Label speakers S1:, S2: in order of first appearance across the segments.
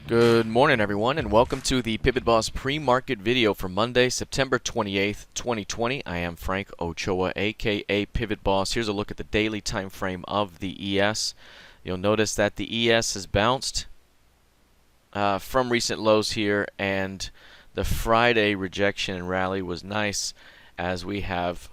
S1: Good morning, everyone, and welcome to the PivotBoss pre-market video for Monday, September 28th, 2020. I am Frank Ochoa, aka PivotBoss. Here's a look at the daily time frame of the ES. You'll notice that the ES has bounced from recent lows here, and the Friday rejection and rally was nice as we have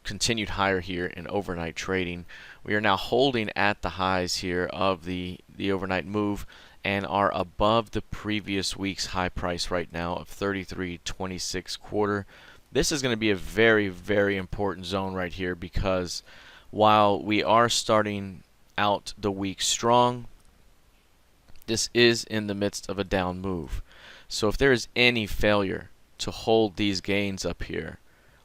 S1: continued higher here in overnight trading. We are now holding at the highs here of the overnight move and are above the previous week's high price right now of 33.26 quarter. This is going to be a very, very important zone right here, because while we are starting out the week strong, this is in the midst of a down move. So if there is any failure to hold these gains up here,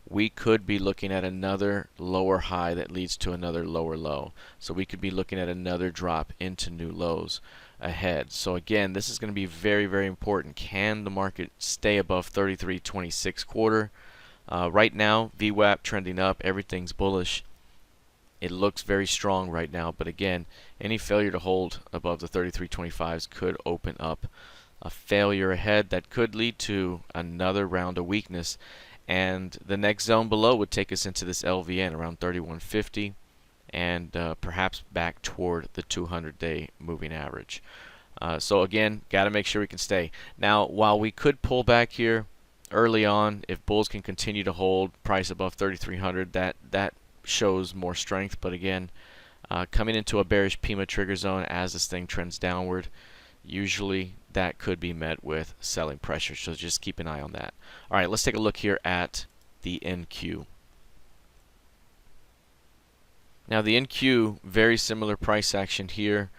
S1: we could be looking at another lower high that leads to another lower low. So we could be looking at another drop into new lows ahead. So again, this is going to be very, very important. Can the market stay above 33.26 quarter? Right now, VWAP trending up. Everything's bullish. It looks very strong right now. But again, any failure to hold above the 33.25s could open up a failure ahead that could lead to another round of weakness. And the next zone below would take us into this LVN around 31.50 and perhaps back toward the 200-day moving average. So again, got to make sure we can stay. Now, while we could pull back here early on, if bulls can continue to hold price above 3,300, that shows more strength. But again, coming into a bearish PEMA trigger zone as this thing trends downward, usually that could be met with selling pressure, so just keep an eye on that. All right, let's take a look here at the NQ. Now the NQ, very similar price action here.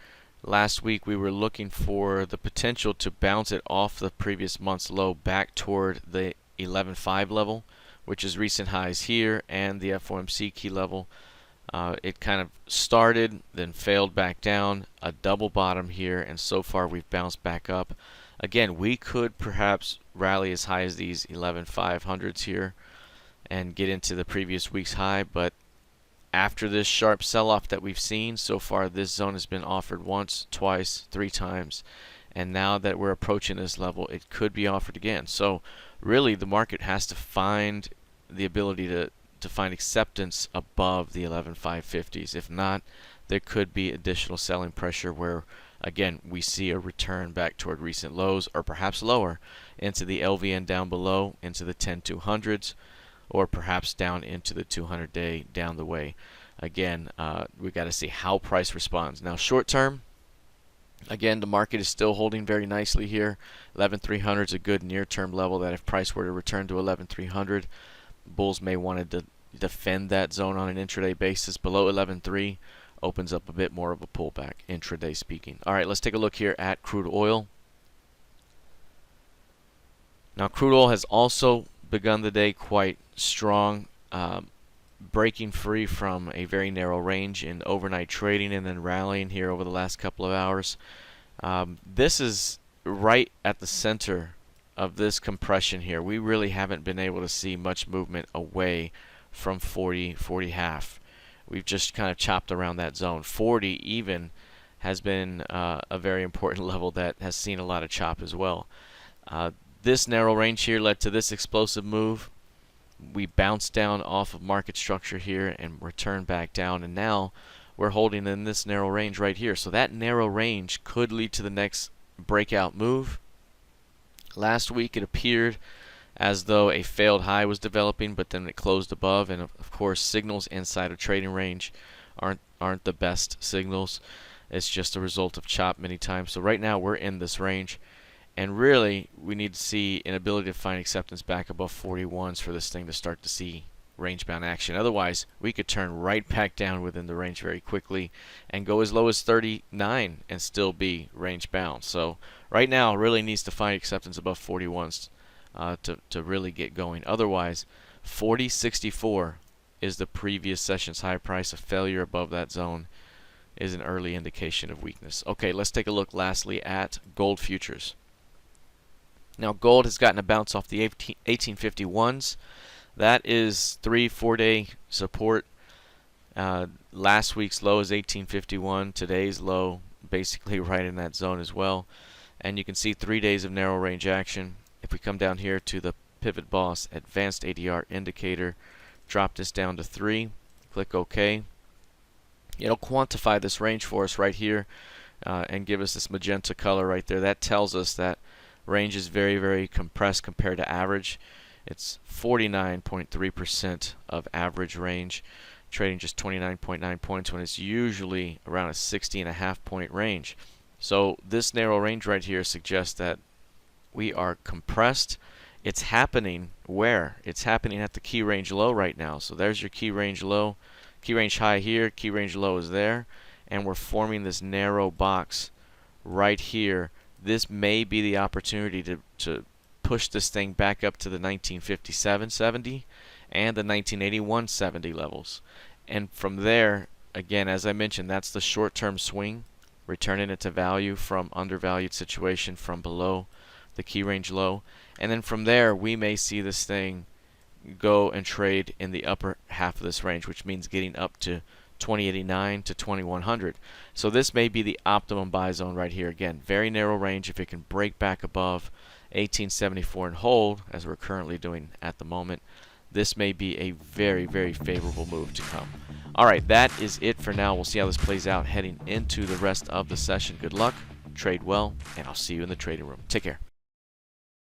S1: Last week we were looking for the potential to bounce it off the previous month's low back toward the 11.5 level, which is recent highs here, and the FOMC key level. It kind of started, then failed back down, a double bottom here, and so far we've bounced back up. Again, we could perhaps rally as high as these 11.500s here and get into the previous week's high, but after this sharp sell-off that we've seen so far, this zone has been offered once, twice, three times, and now that we're approaching this level, it could be offered again. So really the market has to find the ability to find acceptance above the 11.550s. If not, there could be additional selling pressure where, again, we see a return back toward recent lows or perhaps lower into the LVN down below, into the 10-200s, or perhaps down into the 200-day down the way. Again, we got to see how price responds. Now, short term, again, the market is still holding very nicely here. 11.300 is a good near-term level that if price were to return to 11.300, bulls may want to defend that zone on an intraday basis. Below 11.3 opens up a bit more of a pullback, intraday speaking. All right, let's take a look here at crude oil. Now, crude oil has also begun the day quite strong, breaking free from a very narrow range in overnight trading and then rallying here over the last couple of hours. This is right at the center of this compression here. We really haven't been able to see much movement away from 40 half. We've just kind of chopped around that zone. 40 even has been a very important level that has seen a lot of chop as well. This narrow range here led to this explosive move. We bounced down off of market structure here and returned back down, and now we're holding in this narrow range right here. So that narrow range could lead to the next breakout move. Last week it appeared as though a failed high was developing, but then it closed above, and of course signals inside of trading range aren't the best signals. It's just a result of chop many times. So right now we're in this range, and really we need to see an ability to find acceptance back above 41s for this thing to start to see range bound action. Otherwise we could turn right back down within the range very quickly and go as low as 39 and still be range bound. So right now really needs to find acceptance above 41s to really get going. Otherwise, 40.64 is the previous session's high price. A failure above that zone is an early indication of weakness. Okay, let's take a look lastly at gold futures. Now gold has gotten a bounce off the 1851s. That is 3-4 day support. Last week's low is 1851. Today's low basically right in that zone as well. and you can see 3 days of narrow range action. If we come down here to the PivotBoss Advanced ADR indicator, drop this down to 3, click OK. It'll quantify this range for us right here and give us this magenta color right there. That tells us that range is very, very compressed compared to average. It's 49.3% of average range, trading just 29.9 points when it's usually around a 60.5 point range. So this narrow range right here suggests that we are compressed. It's happening where? It's happening at the key range low right now. So there's your key range low, key range high here, key range low is there, and we're forming this narrow box right here. This may be the opportunity to push this thing back up to the 1957.70 and the 1981.70 levels. And from there, again, as I mentioned, that's the short-term swing, returning it to value from undervalued situation from below the key range low. And then from there, we may see this thing go and trade in the upper half of this range, which means getting up to 2089 to 2100. So this may be the optimum buy zone right here. Again, very narrow range. If it can break back above 1874 and hold, as we're currently doing at the moment, this may be a very, very favorable move to come. All right, that is it for now. We'll see how this plays out heading into the rest of the session. Good luck, trade well, and I'll see you in the trading room. Take care.